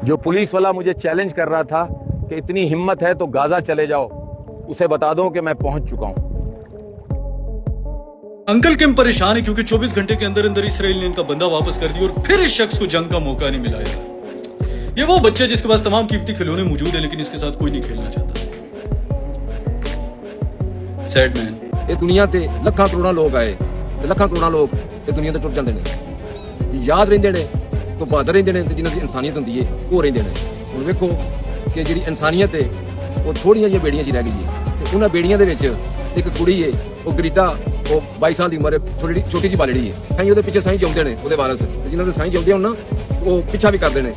जो पुलिस वाला मुझे चैलेंज कर रहा था कि इतनी हिम्मत है तो गाजा चले जाओ, उसे बता दो कि मैं पहुंच चुका हूं। अंकल किम परेशान है क्योंकि 24 घंटे के अंदर अंदर इसराइल ने इनका बंदा वापस कर दिया और फिर इस शख्स को जंग का मौका नहीं मिला यार। ये वो बच्चा जिसके पास तमाम कीमती खिलौने मौजूद है लेकिन इसके साथ कोई नहीं खेलना चाहता। Sad man. ये दुनिया ते ਲੱਖਾਂ ਕਰੋੜਾਂ ਲੋਕ ਆਏ ਤੇ ਲੱਖਾਂ ਕਰੋੜਾਂ ਲੋਕ ਇਹ ਦੁਨੀਆ ਤੋਂ ਟੁੱਟ ਜਾਂਦੇ ਨੇ। ਯਾਦ ਰਹਿੰਦੇ ਨੇ ਤੋਂ ਬਹਾਦਰ ਰਹਿੰਦੇ ਨੇ ਤੇ ਜਿਨ੍ਹਾਂ ਦੀ ਇਨਸਾਨੀਅਤ ਹੁੰਦੀ ਹੈ ਉਹ ਰਹਿੰਦੇ ਨੇ। ਹੁਣ ਵੇਖੋ ਕਿ ਜਿਹੜੀ ਇਨਸਾਨੀਅਤ ਹੈ ਉਹ ਥੋੜੀਆਂ ਜਿਹੀਆਂ ਬੇੜੀਆਂ 'ਚ ਰਹਿ ਗਈ ਹੈ ਤੇ ਉਹਨਾਂ ਬੇੜੀਆਂ ਦੇ ਵਿੱਚ ਇੱਕ ਕੁੜੀ ਹੈ ਉਹ ਗਰੀਟਾ ਉਹ 22 ਸਾਲ ਦੀ ਉਮਰ ਹੈ, ਛੋਟੀ ਜਿਹੀ ਬਾਲੜੀ ਹੈ। ਸਾਈਂ ਉਹਦੇ ਪਿੱਛੇ ਸਾਈਂ ਜਾਉਂਦੇ ਨੇ ਉਹਦੇ ਵਾਰਸ ਤੇ ਜਿਨ੍ਹਾਂ ਦੇ ਸਾਈਂ ਜਾਉਂਦੇ ਹੁਣ ਨਾ ਉਹ ਪਿੱਛਾ ਵੀ ਕਰਦੇ ਨੇ।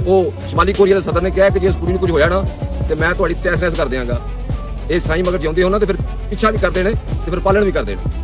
ਉਹ ਸ਼ਮਾਲੀ ਕੋਰੀਆ ਦੇ ਸਦਰ ਨੇ ਕਿਹਾ ਕਿ ਜੇ ਇਸ ਕੁੜੀ ਨੂੰ ਕੁਝ ਹੋਇਆ ਨਾ ਤੇ ਮੈਂ ਤੁਹਾਡੀ ਤਹਿਸ-ਨਹਿਸ ਕਰ ਦਿਆਂਗਾ। ਇਹ ਸਾਈਂ ਮਗਰ ਜਾਉਂਦੇ ਹੋ ਨਾ ਤੇ ਫਿਰ पीछा भी करते हैं तो फिर पालन भी करते हैं।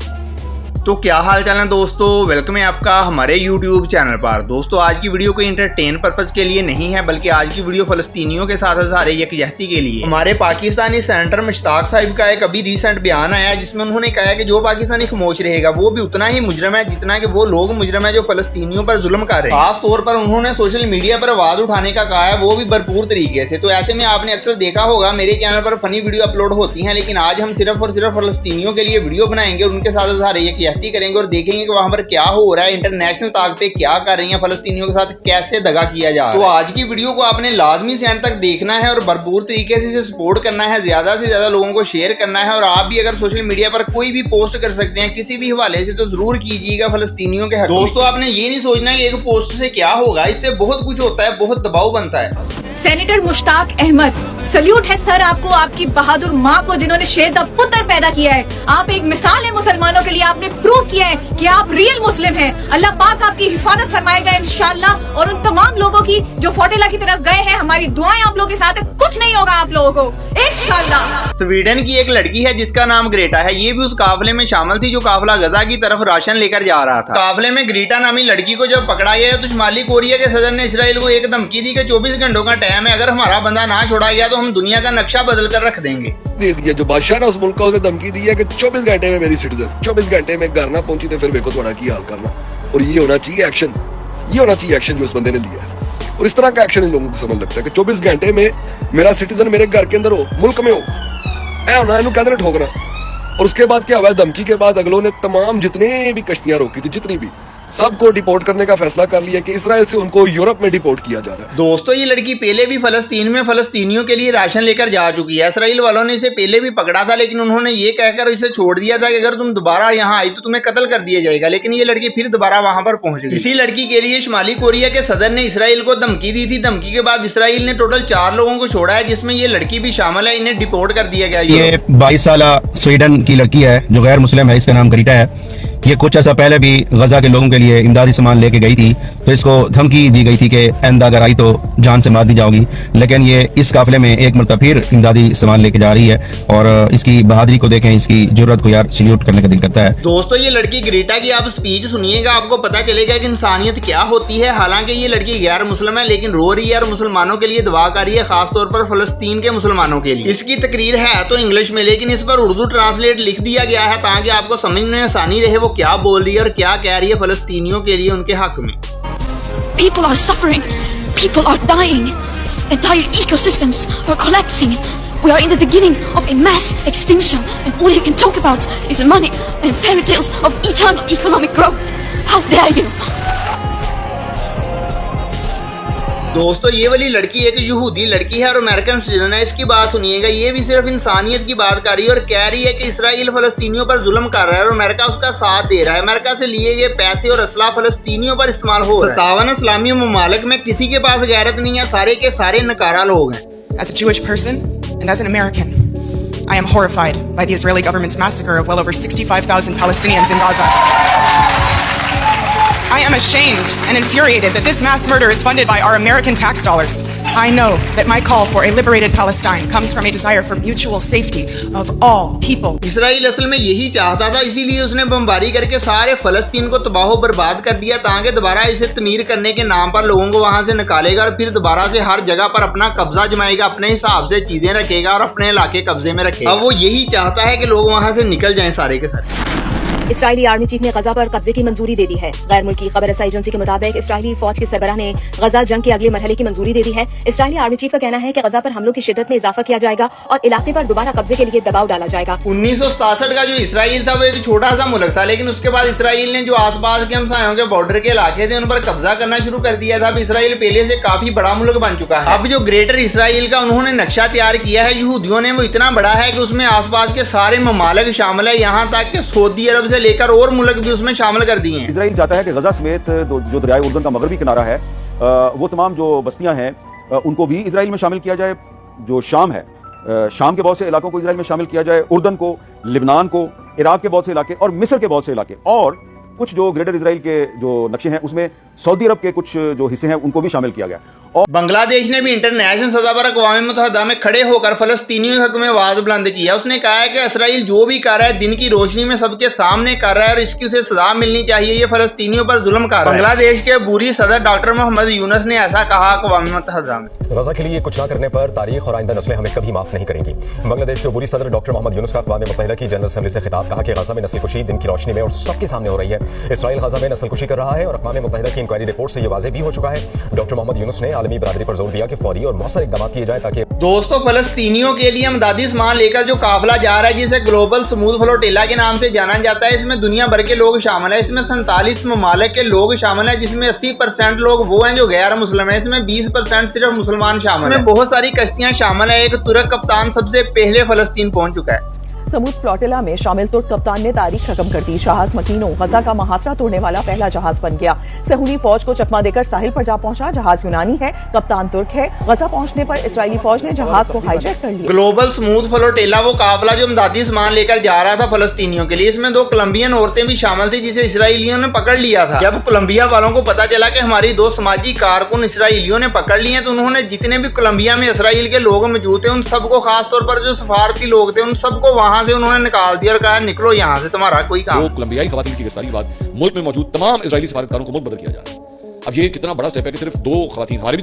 तो क्या हाल चाल है दोस्तों, वेलकम है आपका हमारे YouTube चैनल पर। दोस्तों आज की वीडियो कोई इंटरटेन पर्पज के लिए नहीं है बल्कि आज की वीडियो फलस्तीनियों के साथ सारे यकजहती के लिए। हमारे पाकिस्तानी सेनेटर मुश्ताक साहिब का एक अभी रिसेंट बयान आया जिसमें उन्होंने कहा कि जो पाकिस्तानी खामोश रहेगा वो भी उतना ही मुजरम है जितना कि वो लोग मुजरम है जो फलस्तीनियों पर जुल्म कर रहे हैं। खास तौर पर उन्होंने सोशल मीडिया पर आवाज उठाने का कहा है, वो भी भरपूर तरीके से। तो ऐसे में आपने अक्सर देखा होगा मेरे चैनल पर फनी वीडियो अपलोड होती है, लेकिन आज हम सिर्फ और सिर्फ फलस्तीनियों के लिए वीडियो बनाएंगे और उनके साथ सारे यकजहती करेंगे और देखेंगे कि वहां पर क्या हो रहा है, इंटरनेशनल ताकतें क्या कर रही हैं, फलस्तीनियों के साथ कैसे दगा किया जा रहा है। तो आज की वीडियो को आपने लाजमी से एंड तक देखना है और भरपूर तरीके से इसे सपोर्ट करना है, ज्यादा से ज्यादा लोगों को शेयर करना है। और आप भी अगर सोशल मीडिया पर कोई भी पोस्ट कर सकते हैं किसी भी हवाले से तो जरूर कीजिएगा फलस्तीनियों के हक। दोस्तों आपने ये नहीं सोचना कि एक पोस्ट से क्या होगा, इससे बहुत कुछ होता है, बहुत दबाव बनता है। सेनेटर मुश्ताक अहमद, सल्यूट है सर आपको, आपकी बहादुर माँ को जिन्होंने शेर दा पुत्र पैदा किया है। आप एक मिसाल है मुसलमानों के लिए, आपने प्रूव किया है कि आप रियल मुस्लिम हैं। अल्लाह पाक आपकी हिफाजत फरमाएगा इंशाअल्लाह। और उन तमाम लोगों की जो फोटेला की तरफ गए हैं, हमारी दुआएं आप लोगों के साथ है, कुछ नहीं होगा आप लोगों को इंशाअल्लाह। स्वीडन की एक लड़की है जिसका नाम ग्रेटा है, ये भी उस काफिले में शामिल थी जो काफिला गजा की तरफ राशन लेकर जा रहा था। काफिले में ग्रीटा नामी लड़की को जब पकड़ा गया तो शुमाली कोरिया के सदर ने इसराइल को एक धमकी दी कि 24 घंटों का टाइम है, अगर हमारा बंदा ना छोड़ा गया तो हम दुनिया का नक्शा बदल कर रख देंगे। दे दिया जो बादशाह ना उस मुल्क का, उसने धमकी दी है कि 24 घंटे में मेरी सिटीजन 24 घंटे में घर ना पहुंची तो फिर देखो थोड़ा की हाल करना। और ये होना चाहिए एक्शन, ये होना चाहिए एक्शन जो इस बंदे ने लिया है। और इस तरह का एक्शन इन लोगों को समझ लगता है कि 24 घंटे में मेरा सिटीजन मेरे घर के अंदर हो, मुल्क में हो, ऐ होना इन्हों कहते ठोकना। और उसके बाद क्या हुआ, धमकी के बाद अगलों ने तमाम जितने भी कश्तियां रोकी थी, जितनी भी, सबको डिपोर्ट करने का फैसला कर लिया कि इसराइल से उनको यूरोप में डिपोर्ट किया जा रहा है। दोस्तों ये लड़की पहले भी फलस्तीन में फलस्तीनियों के लिए राशन लेकर जा चुकी है। इसराइल वालों ने इसे पहले भी पकड़ा था लेकिन उन्होंने ये कहकर इसे छोड़ दिया था कि अगर तुम दोबारा यहाँ आई तो तुम्हें कत्ल कर दिया जाएगा, लेकिन ये लड़की फिर दोबारा वहां पर पहुंच गई। इसी लड़की के लिए शुमाली कोरिया के सदर ने इसराइल को धमकी दी थी। धमकी के बाद इसराइल ने टोटल 4 लोगों को छोड़ा है जिसमें ये लड़की भी शामिल है, इन्हें डिपोर्ट कर दिया गया। ये 22 साल स्वीडन की लड़की है जो गैर मुस्लिम है, इसका नाम ग्रीटा है। ये कुछ अर्सा पहले भी गजा के लोगों के लिए इमदादी सामान लेके गई थी, तो इसको धमकी दी गई थी कि आइंदा अगर आई तो जान से मार दी जाओगी। लेकिन ये इस काफिले में एक मरतबा फिर इमदादी सामान लेके जा रही है और इसकी बहादुरी को देखें, इसकी जुर्रत को यार सल्यूट करने का दिल करता है। दोस्तों ये लड़की ग्रीटा की आप स्पीच सुनिएगा, आपको पता चलेगा कि इंसानियत क्या होती है। हालांकि ये लड़की गैर मुस्लिम है लेकिन रो रही है और मुसलमानों के लिए दुआ कर रही है, खासतौर पर फलस्तीन के मुसलमानों के लिए। इसकी तकरीर है तो इंग्लिश में लेकिन इस पर उर्दू ट्रांसलेट लिख दिया गया है ताकि आपको समझने में आसानी रहे वो क्या बोल रही है और क्या कह रही है फलस्तीनियों के लिए उनके हक में। People are suffering, people are dying, entire ecosystems are collapsing. We are in the beginning of a mass extinction and all you can talk about is money and fairy tales of eternal economic growth. How dare you? दोस्तों ये वाली लड़की एक यहूदी लड़की है और American citizen है। इसकी बात सुनिएगा, ये भी सिर्फ इंसानियत की बात कर रही है और कह रही है कि इसराइल फलस्तीनियों पर जुल्म कर रहा है और अमेरिका उसका साथ दे रहा है। अमेरिका से लिए गए पैसे और असला फलस्तीनियों पर इस्तेमाल हो रहा है। 57 इस्लामी ममालिक में किसी के पास गैरत नहीं है, सारे के सारे नकारा लोग हैं। As a Jewish person and as an American, I am horrified by the Israeli government's massacre of well over 65,000 Palestinians in Gaza. I am ashamed and infuriated that this mass murder is funded by our American tax dollars. I know that my call for a liberated Palestine comes from a desire for mutual safety of all people. Israel असल में यही चाहता था, इसीलिए उसने बमबारी करके सारे फलस्तीन को तबाह बर्बाद कर दिया ताकि दोबारा इसे तमीर करने के नाम पर लोगों को वहां से निकालेगा और फिर दोबारा से हर जगह पर अपना कब्जा जमाएगा, अपने हिसाब से चीजें रखेगा और अपने इलाके कब्जे में रखेगा। अब वो यही चाहता है कि लोग वहां से निकल जाएं सारे के सारे। इसराइली आर्मी चीफ ने गजा पर कब्जे की मंजूरी दे दी है। गैर मुल्की खबर रसाई एजेंसी के मुताबिक इसराइली फौज के सरबराह ने गजा जंग के अगले मरहले की मंजूरी दे दी है। इसराइली आर्मी चीफ का कहना है कि गजा पर हमलों की शिद्दत में इजाफा किया जाएगा और इलाके पर दोबारा कब्जे के लिए दबाव डाला जाएगा। 1967 का जो इसराइल था वो एक छोटा सा मुल्क था, लेकिन उसके बाद इसराइल ने जो आसपास के हमसायों के बॉर्डर के इलाके थे उन पर कब्जा करना शुरू कर दिया था। अब इसराइल पहले से काफी बड़ा मुल्क बन चुका है। अब जो ग्रेटर इसराइल का उन्होंने नक्शा तैयार किया है यहूदियों ने, वो इतना बड़ा है कि उसमें आसपास के सारे ममालिक शामिल है, यहाँ तक कि सऊदी अरब से लेकर और मुल्क भी उसमें शामिल कर दिए हैं। इसराइल चाहता है कि गजा समेत जो दरियाए उर्दन का मगरबी किनारा है वो तमाम जो बस्तियां हैं उनको भी इसराइल में शामिल किया जाए। जो शाम है, शाम के बहुत से इलाकों को इसराइल में शामिल किया जाए, उर्दन को, लिबनान को, इराक के बहुत से इलाके और मिस्र के बहुत से इलाके, और कुछ जो ग्रेटर इसराइल के जो नक्शे हैं उसमें सऊदी अरब के कुछ जो हिस्से हैं उनको भी शामिल किया गया। और बांग्लादेश ने भी इंटरनेशनल सतह पर अक़वाम मुत्तहिदा में खड़े होकर फलस्तीनियों के हक में आवाज बुलंद किया। उसने कहा है कि इसराइल जो भी कर रहा है दिन की रोशनी में सबके सामने कर रहा है और इसकी उसे सजा मिलनी चाहिए। ये फलस्तीनियों पर जुल्म कर रहा है। बांग्लादेश के बुरी सदर डॉक्टर मोहम्मद यूनुस ने ऐसा कहा अक़वाम मुत्तहिदा में। गजा के लिए कुछ ना करने पर तारीख और आइंदा नस्लें हमें कभी माफ नहीं करेंगी। बांग्लादेश के बुरी सदर डॉक्टर मोहम्मद यूनुस का अक़वाम मुत्तहिदा की जनरल असेंबली से खिताब, कहा कि गजा में नस्लकुशी दिन की रोशनी में और सबके सामने हो रही है। इसराइल गजा में नस्लकुशी कर रहा है और अक़वाम मुत्तहिदा की इंक्वायरी रिपोर्ट से ये वाज़ेह भी हो चुका है। डॉक्टर मोहम्मद यूनुस ने आलमी बरादरी पर जोर दिया कि फौरी और मौसर इक़दाम किए जाए ताकि दोस्तों फलस्तीनियों के लिए इमदादी सामान लेकर जो काफिला जा रहा है जिसे ग्लोबल स्मूथ फ्लोटिला के नाम से जाना जाता है, इसमें दुनिया भर के लोग शामिल है। इसमें 47 ममालिक के लोग शामिल है, जिसमें 80% लोग वो हैं जो गैर मुस्लिम है। इसमें 20% सिर्फ मुसलमान शामिल है। बहुत सारी कश्तियां शामिल है। एक तुर्क कप्तान सबसे पहले फलस्तीन पहुंच चुका है। समूद फ्लोटिला में शामिल तुर्क कप्तान ने तारीख खत्म कर दी। जहाज मकीनो गजा का महासरा तोड़ने वाला पहला जहाज बन गया। सहूली फौज को चकमा देकर साहिल पर जा पहुंचा। जहाज यूनानी है, कप्तान तुर्क है। गजा पहुंचने पर इसराइली फौज ने जहाज को हाईजैक कर लिया। ग्लोबल स्मूथ फ्लोटिला वो काफिला जो इमदादी सामान लेकर जा रहा था फलस्तीनियों के लिए। इसमें 2 कोलंबियन औरतें भी शामिल थी जिसे इसराइलियों ने पकड़ लिया था। जब कोलंबिया वालों को पता चला कि हमारी 2 समाजी कारकुन इसराइलियों ने पकड़ लिए, तो उन्होंने जितने भी कोलंबिया में इसराइल के लोग मौजूद थे उन सबको, खासतौर पर जो सफारती लोग थे, उन सबको वहां से उन्होंने निकाल दिया और कहा निकलो यहाँ से, तुम्हारा कोई काम। कोलंबियाई खवातीन की गिरफ्तारी के बाद मुल्क में मौजूद तमाम इजरायली सफारतकारों को मुल्क बदल किया जा रहा है। अब ये कितना बड़ा स्टेप है कि सिर्फ 2 खवातीन, हमारे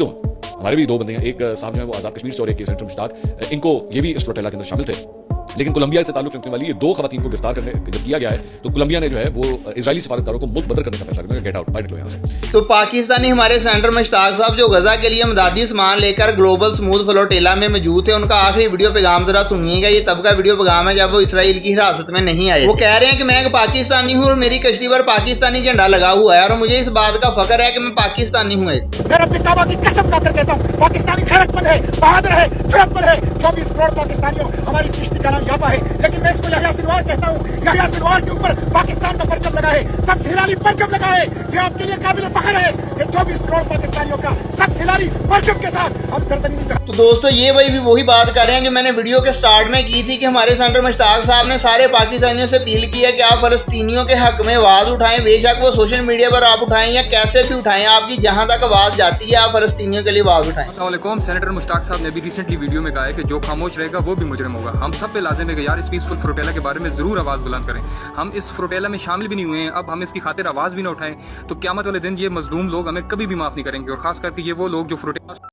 भी 2 बंदे हैं, एक साहब जो है वो आजाद कश्मीर से और एक सेनेटर मुश्ताक, इनको ये भी इस फ्लोटिला के अंदर शामिल थे। लेकिन कोलंबिया से ताल्लुक रखने वाली ये 2 खवातीन को गिरफ्तार करने जब किया गया है तो कोलंबिया ने जो है वो इजरायली सफारतकारों को मुल्क बदल करने का फैसला किया, गेट आउट, बाहर निकलो यहाँ से। तो पाकिस्तानी हमारे सेनेटर मुश्ताक साहब जो गजा के लिए इमदादी सामान लेकर ग्लोबल स्मूथ फ्लोटिला में मौजूद थे, उनका आखिरी वीडियो पैगाम जरा सुनिएगा। ये तब का वीडियो पैगाम है जब वो इसराइल की हिरासत में नहीं आए। वो कह रहे हैं कि मैं एक पाकिस्तानी हूँ और मेरी कश्ती पर पाकिस्तानी झंडा लगा हुआ है और मुझे इस बात का फख्र है कि मैं पाकिस्तानी हूँ। मैं अपनी तौबा की कसम खाकर कहता हूँ, पाकिस्तानी खैरतमंद है, बहादुर है, जुर्रतमंद है। 24 करोड़ पाकिस्तानियों हमारी सृष्टि का नाम याबा है, लेकिन मैं इसको यहया सिनवार कहता हूँ। यहया सिनवार के ऊपर पाकिस्तान का परचम लगा है, सबसे हिलाली परचम लगा है। ये आपके लिए काबिल फख्र है कि 24 करोड़ पाकिस्तानियों का सबसे हिलाली परचम के साथ हम सरजमीन पे। तो दोस्तों ये भाई भी वही बात कर रहे हैं जो मैंने वीडियो के स्टार्ट में की थी कि हमारे सेनेटर मुश्ताक साहब ने सारे पाकिस्तानियों से अपील की है कि आप फलस्तीनियों के हक में आवाज उठाएं। बेशक वो सोशल मीडिया पर आप उठाएं या कैसे भी उठाएं, आपकी जहां तक आवाज जाती है आप फलस्तीनियों के लिए आवाज उठाएं। अस्सलाम वालेकुम। सेनेटर मुश्ताक साहब ने भी रिसेंटली वीडियो में कहा है कि जो खामोश रहेगा वो भी मुजरिम होगा। हम सब पे लाजिम है कि यार इस पीसफुल फ्लोटिला के बारे में जरूर आवाज बुलंद करें। हम इस फ्लोटिला में शामिल भी नहीं हुए हैं, अब हम इसकी खातिर आवाज भी ना उठाएं तो क़यामत वाले दिन ये मजलूम लोग हमें कभी भी माफ नहीं करेंगे। और खास करके ये वो लोग जो फ्लोटिला